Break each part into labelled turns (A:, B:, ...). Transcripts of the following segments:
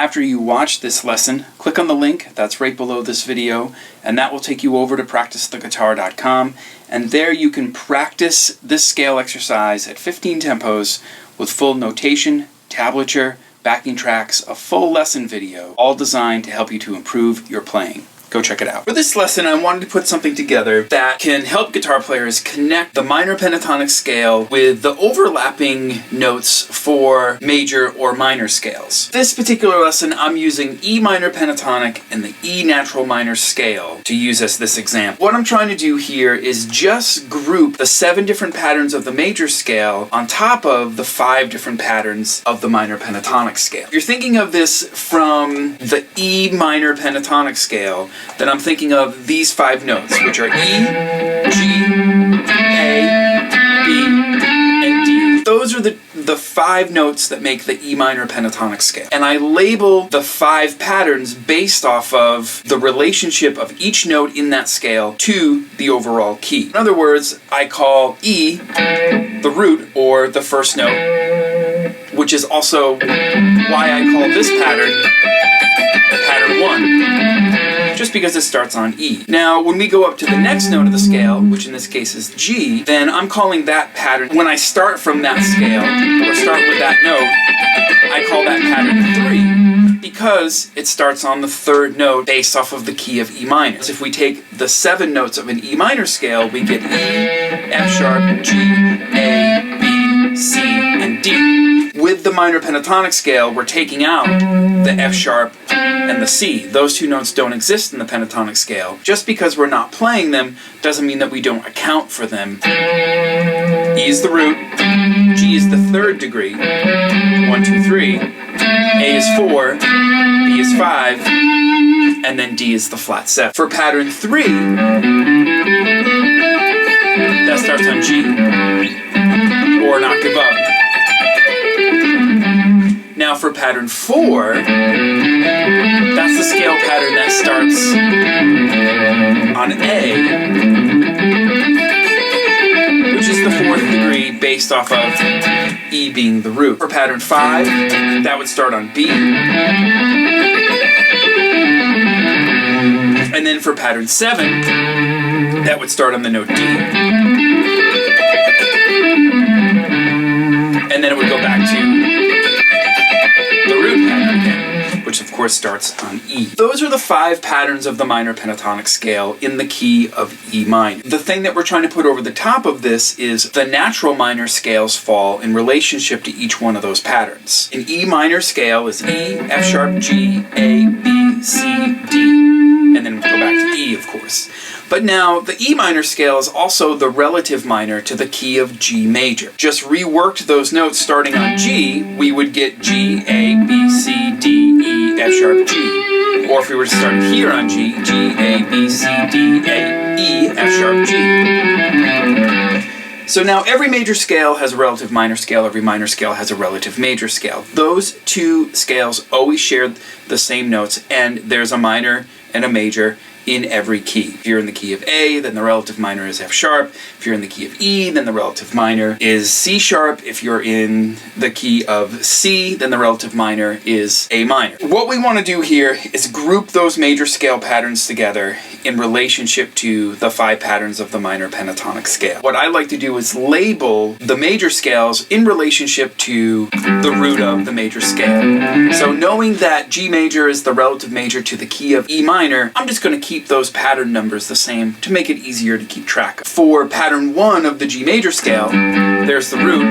A: After you watch this lesson, click on the link that's right below this video, and that will take you over to practicetheguitar.com, and there you can practice this scale exercise at 15 tempos with full notation, tablature, backing tracks, a full lesson video, all designed to help you to improve your playing. Go check it out. For this lesson, I wanted to put something together that can help guitar players connect the minor pentatonic scale with the overlapping notes for major or minor scales. This particular lesson, I'm using E minor pentatonic and the E natural minor scale to use as this example. What I'm trying to do here is just group the 7 different patterns of the major scale on top of the 5 different patterns of the minor pentatonic scale. If you're thinking of this from the E minor pentatonic scale, then I'm thinking of these 5 notes, which are E, G, A, B, and D. Those are the 5 notes that make the E minor pentatonic scale. And I label the 5 patterns based off of the relationship of each note in that scale to the overall key. In other words, I call E the root, or the first note, which is also why I call this pattern pattern 1. Just because it starts on E. Now, when we go up to the next note of the scale, which in this case is G, then I'm calling that pattern, when I start from that scale, or start with that note, I call that pattern 3, because it starts on the 3rd note based off of the key of E minor. So if we take the 7 notes of an E minor scale, we get E, F sharp, G, A, B, C, and D. With the minor pentatonic scale, we're taking out the F sharp and the C. Those 2 notes don't exist in the pentatonic scale. Just because we're not playing them doesn't mean that we don't account for them. E is the root, G is the 3rd degree, 1, 2, 3, A is 4, B is 5, and then D is the flat 7. For pattern 3, that starts on G, or Not Give Up. Now for pattern 4, that's the scale pattern that starts on A, which is the 4th degree based off of E being the root. For pattern 5, that would start on B. And then for pattern 7, that would start on the note D. And then it would go back to the root pattern again, which of course starts on E. Those are the 5 patterns of the minor pentatonic scale in the key of E minor. The thing that we're trying to put over the top of this is the natural minor scales fall in relationship to each one of those patterns. An E minor scale is E, F sharp, G, A, B, C, D, and then we'll go back to E, of course. But now, the E minor scale is also the relative minor to the key of G major. Just reworked those notes starting on G, we would get G, A, B, C, D, E, F sharp, G. Or if we were to start here on G, G, A, B, C, D, A, E, F sharp, G. So now every major scale has a relative minor scale, every minor scale has a relative major scale. Those 2 scales always share the same notes, and there's a minor and a major in every key. If you're in the key of A, then the relative minor is F sharp. If you're in the key of E, then the relative minor is C sharp. If you're in the key of C, then the relative minor is A minor. What we want to do here is group those major scale patterns together in relationship to the 5 patterns of the minor pentatonic scale. What I like to do is label the major scales in relationship to the root of the major scale. So knowing that G major is the relative major to the key of E minor, I'm just going to keep those pattern numbers the same to make it easier to keep track of. For pattern 1 of the G major scale, there's the root.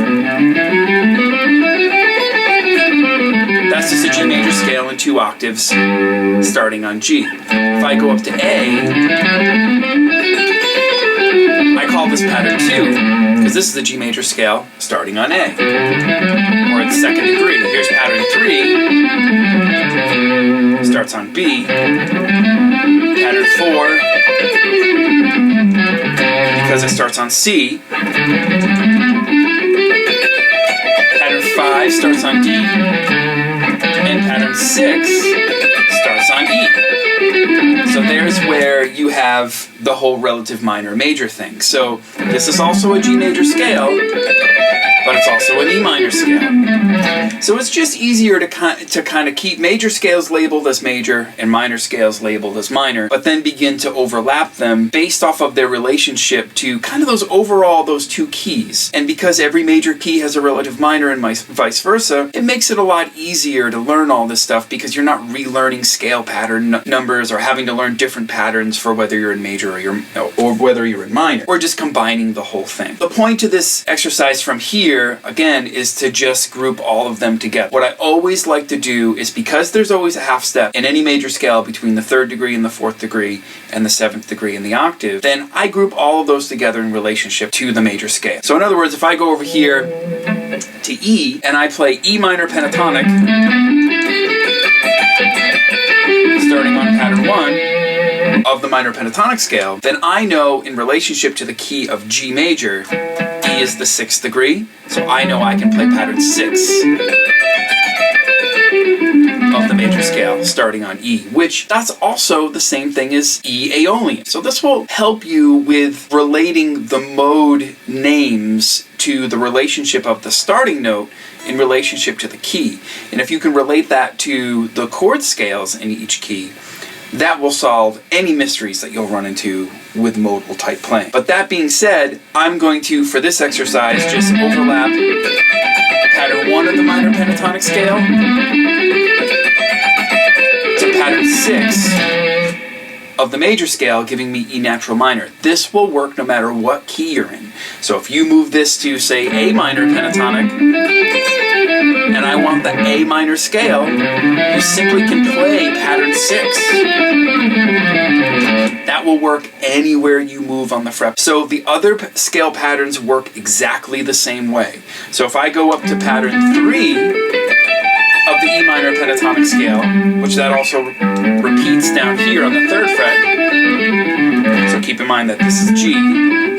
A: That's just a G major scale in 2 octaves starting on G. If I go up to A, I call this pattern 2 because this is the G major scale starting on A, or its 2nd degree. Here's pattern 3, starts on B. Pattern 4, because it starts on C. Pattern 5 starts on D. And pattern 6 starts on E. So there's where you have the whole relative minor major thing. So this is also a G major scale, but it's also an E minor scale. So it's just easier to kind of keep major scales labeled as major and minor scales labeled as minor, but then begin to overlap them based off of their relationship to kind of those two keys. And because every major key has a relative minor and vice versa, it makes it a lot easier to learn all this stuff because you're not relearning scale pattern numbers or having to learn different patterns for whether you're in major or whether you're in minor. We're just combining the whole thing. The point to this exercise from here, again, is to just group all of them together. What I always like to do is, because there's always a half step in any major scale between the 3rd degree and the 4th degree and the 7th degree and the octave, then I group all of those together in relationship to the major scale. So in other words, if I go over here to E and I play E minor pentatonic, starting on pattern 1 of the minor pentatonic scale, then I know in relationship to the key of G major, E is the 6th degree, so I know I can play pattern 6 of the major scale starting on E, which that's also the same thing as E Aeolian. So this will help you with relating the mode names to the relationship of the starting note in relationship to the key. And if you can relate that to the chord scales in each key, that will solve any mysteries that you'll run into with modal type playing. But that being said, I'm going to, for this exercise, just overlap pattern 1 of the minor pentatonic scale to pattern 6 of the major scale, giving me E natural minor. This will work no matter what key you're in. So if you move this to, say, A minor pentatonic, and I want the A minor scale, you simply can play pattern 6. That will work anywhere you move on the fret. So the other scale patterns work exactly the same way. So if I go up to pattern 3 of the E minor pentatonic scale, which that also repeats down here on the 3rd fret, so keep in mind that this is G,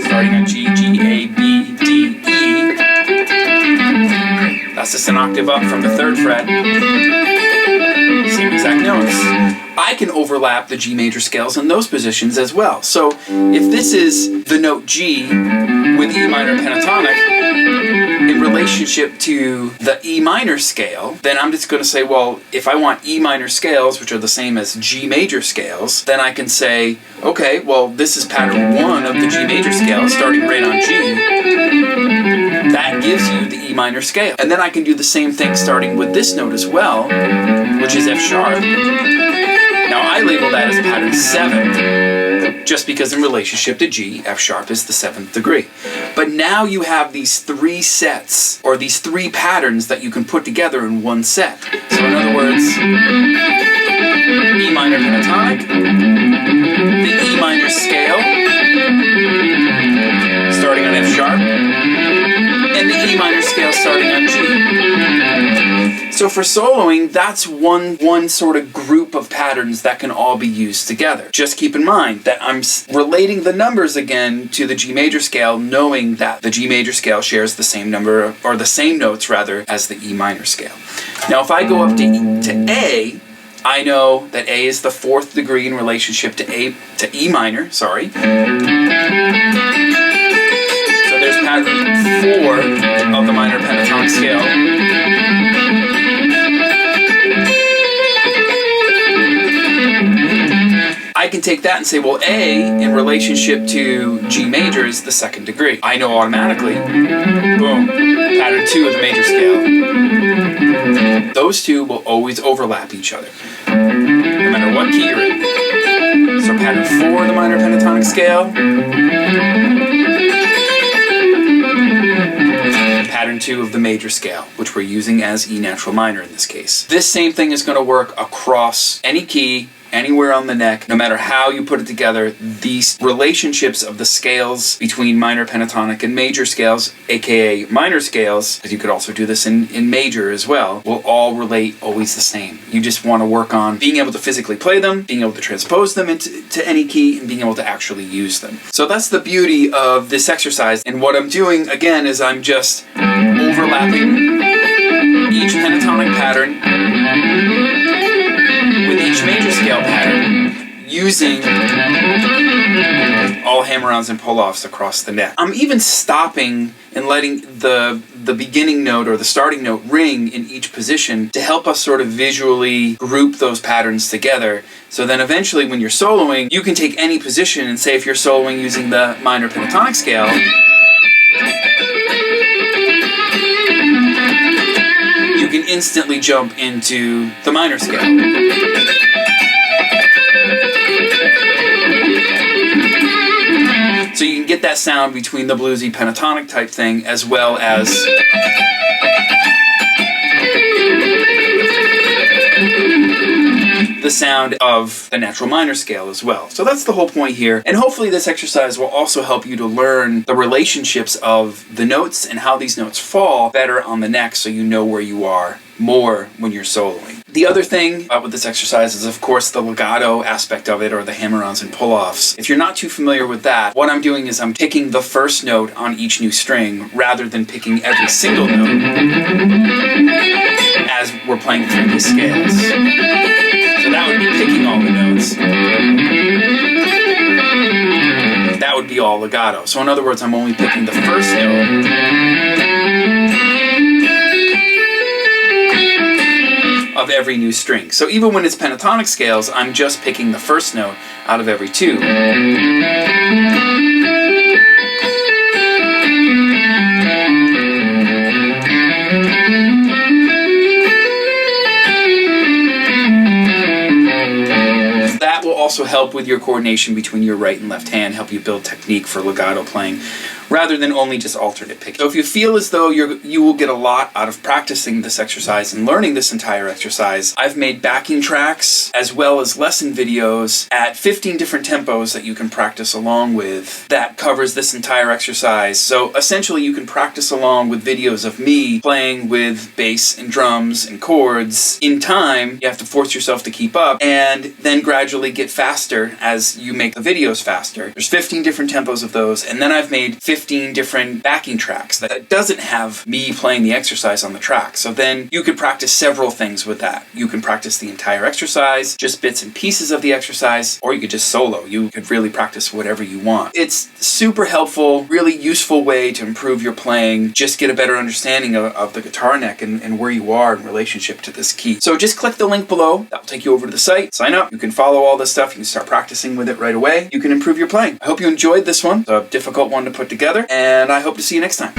A: starting on G, G, A, B, D, E. That's just an octave up from the 3rd fret. Same exact notes. I can overlap the G major scales in those positions as well. So if this is the note G with E minor pentatonic in relationship to the E minor scale, then I'm just going to say, well, if I want E minor scales, which are the same as G major scales, then I can say, okay, well, this is pattern 1 of the G major scale, starting right on G. That gives you the E minor scale. And then I can do the same thing starting with this note as well, which is F sharp. Now I label that as pattern 7, just because in relationship to G, F sharp is the 7th degree. But now you have these 3 sets, or these 3 patterns that you can put together in one set. So in other words, E minor pentatonic, the E minor scale, starting on F sharp, and the E minor scale starting on G. So for soloing, that's one sort of group of patterns that can all be used together. Just keep in mind that I'm relating the numbers again to the G major scale, knowing that the G major scale shares the same number, or the same notes rather, as the E minor scale. Now if I go up to A, I know that A is the 4th degree in relationship to E minor, sorry. So there's pattern 4 of the minor pentatonic scale. I can take that and say, well, A in relationship to G major is the 2nd degree. I know automatically, boom, pattern 2 of the major scale. Those two will always overlap each other, no matter what key you're in. So pattern 4 of the minor pentatonic scale, pattern 2 of the major scale, which we're using as E natural minor in this case. This same thing is going to work across any key, anywhere on the neck, no matter how you put it together. These relationships of the scales between minor pentatonic and major scales, aka minor scales, because you could also do this in major as well, will all relate always the same. You just want to work on being able to physically play them, being able to transpose them into any key, and being able to actually use them. So that's the beauty of this exercise. And what I'm doing, again, is I'm just overlapping each pentatonic pattern with each major scale pattern, using all hammer-ons and pull-offs across the neck. I'm even stopping and letting the the beginning note or the starting note ring in each position to help us sort of visually group those patterns together. So then eventually when you're soloing, you can take any position and say if you're soloing using the minor pentatonic scale, you can instantly jump into the minor scale. So you can get that sound between the bluesy pentatonic type thing as well as the sound of the natural minor scale as well. So that's the whole point here. And hopefully this exercise will also help you to learn the relationships of the notes and how these notes fall better on the neck so you know where you are more when you're soloing. The other thing with this exercise is, of course, the legato aspect of it, or the hammer-ons and pull-offs. If you're not too familiar with that, what I'm doing is I'm picking the first note on each new string rather than picking every single note as we're playing through these scales. So that would be picking all the notes. That would be all legato. So in other words, I'm only picking the first note of every new string. So even when it's pentatonic scales, I'm just picking the first note out of every two. That will also help with your coordination between your right and left hand, help you build technique for legato playing, rather than only just alternate picking. So if you feel as though you will get a lot out of practicing this exercise and learning this entire exercise, I've made backing tracks as well as lesson videos at 15 different tempos that you can practice along with that covers this entire exercise. So essentially you can practice along with videos of me playing with bass and drums and chords in time. You have to force yourself to keep up and then gradually get faster as you make the videos faster. There's 15 different tempos of those, and then I've made 15 different backing tracks that doesn't have me playing the exercise on the track. So then you could practice several things with that. You can practice the entire exercise, just bits and pieces of the exercise, or you could just solo. You could really practice whatever you want. It's super helpful, really useful way to improve your playing, just get a better understanding of the guitar neck and where you are in relationship to this key. So just click the link below. That will take you over to the site. Sign up. You can follow all this stuff. You can start practicing with it right away. You can improve your playing. I hope you enjoyed this one. It's a difficult one to put together, and I hope to see you next time.